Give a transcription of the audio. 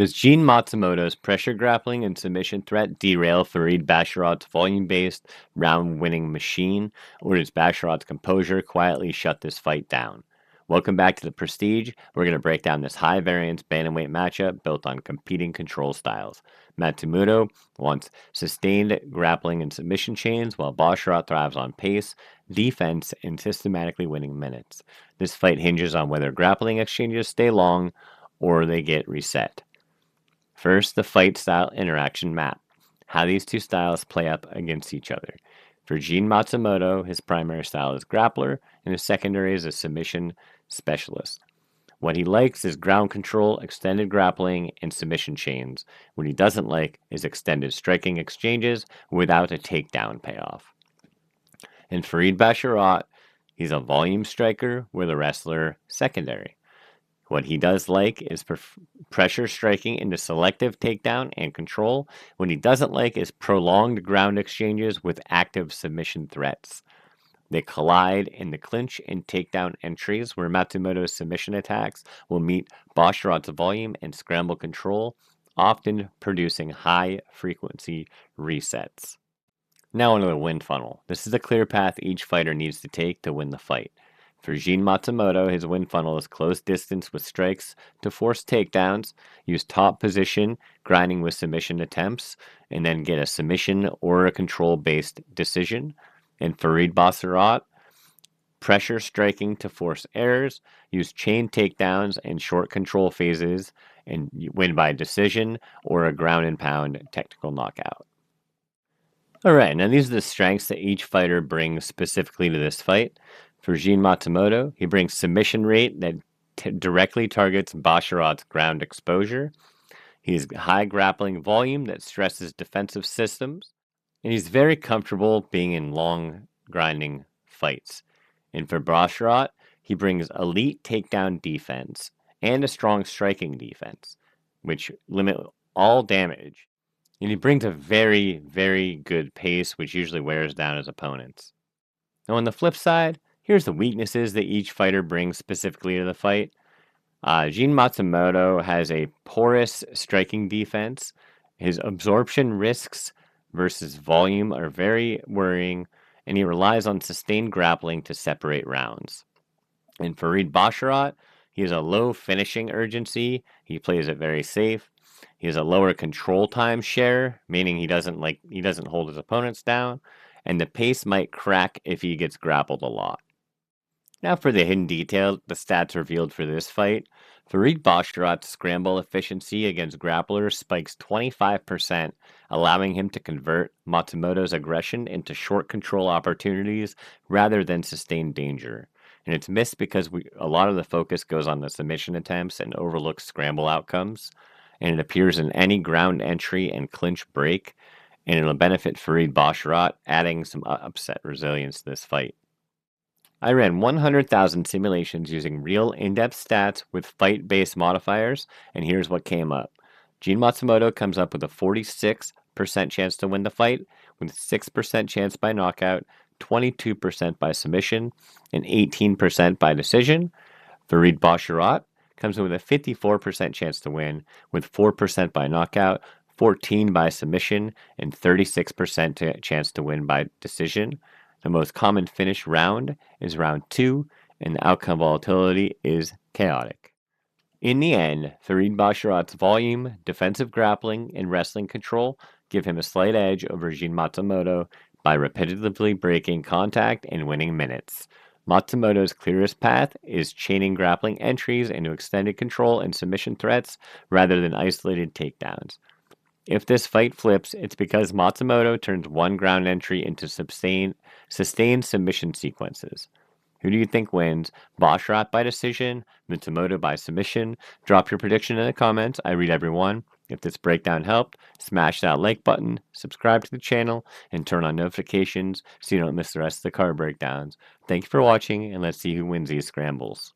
Does Gene Matsumoto's pressure grappling and submission threat derail Farid Basharat's volume-based, round-winning machine, or does Basharat's composure quietly shut this fight down? Welcome back to The Prestige. We're going to break down this high-variance bantamweight matchup built on competing control styles. Matsumoto wants sustained grappling and submission chains, while Basharat thrives on pace, defense, and systematically winning minutes. This fight hinges on whether grappling exchanges stay long or they get reset. First, the fight style interaction map, how these two styles play up against each other. For Gene Matsumoto, his primary style is grappler, and his secondary is a submission specialist. What he likes is ground control, extended grappling, and submission chains. What he doesn't like is extended striking exchanges without a takedown payoff. And Farid Basharat, he's a volume striker with a wrestler secondary. What he does like is pressure striking into selective takedown and control. What he doesn't like is prolonged ground exchanges with active submission threats. They collide in the clinch and takedown entries, where Matsumoto's submission attacks will meet Basharat's volume and scramble control, often producing high-frequency resets. Now onto the win funnel. This is a clear path each fighter needs to take to win the fight. For Gene Matsumoto, his win funnel is close distance with strikes to force takedowns, use top position, grinding with submission attempts, and then get a submission or a control-based decision. And Farid Basharat, pressure striking to force errors, use chain takedowns and short control phases, and win by decision or a ground and pound technical knockout. Alright, now these are the strengths that each fighter brings specifically to this fight. For Gene Matsumoto, he brings submission rate that directly targets Basharat's ground exposure. He has high grappling volume that stresses defensive systems. And he's very comfortable being in long, grinding fights. And for Basharat, he brings elite takedown defense and a strong striking defense, which limit all damage. And he brings a very, very good pace, which usually wears down his opponents. Now on the flip side, here's the weaknesses that each fighter brings specifically to the fight. Gene Matsumoto has a porous striking defense. His absorption risks versus volume are very worrying, and he relies on sustained grappling to separate rounds. And Farid Basharat, he has a low finishing urgency. He plays it very safe. He has a lower control time share, meaning he doesn't hold his opponents down, and the pace might crack if he gets grappled a lot. Now for the hidden detail, the stats revealed for this fight. Farid Basharat's scramble efficiency against grapplers spikes 25%, allowing him to convert Matsumoto's aggression into short control opportunities rather than sustained danger. And it's missed because a lot of the focus goes on the submission attempts and overlooks scramble outcomes. And it appears in any ground entry and clinch break, and it'll benefit Farid Basharat, adding some upset resilience to this fight. I ran 100,000 simulations using real in-depth stats with fight-based modifiers, and here's what came up. Gene Matsumoto comes up with a 46% chance to win the fight, with 6% chance by knockout, 22% by submission, and 18% by decision. Farid Basharat comes in with a 54% chance to win, with 4% by knockout, 14% by submission, and 36% chance to win by decision. The most common finish round is round 2, and the outcome volatility is chaotic. In the end, Farid Basharat's volume, defensive grappling, and wrestling control give him a slight edge over Gene Matsumoto by repetitively breaking contact and winning minutes. Matsumoto's clearest path is chaining grappling entries into extended control and submission threats rather than isolated takedowns. If this fight flips, it's because Matsumoto turns one ground entry into sustained submission sequences. Who do you think wins? Basharat by decision? Matsumoto by submission? Drop your prediction in the comments. I read every one. If this breakdown helped, smash that like button, subscribe to the channel, and turn on notifications so you don't miss the rest of the card breakdowns. Thank you for watching, and let's see who wins these scrambles.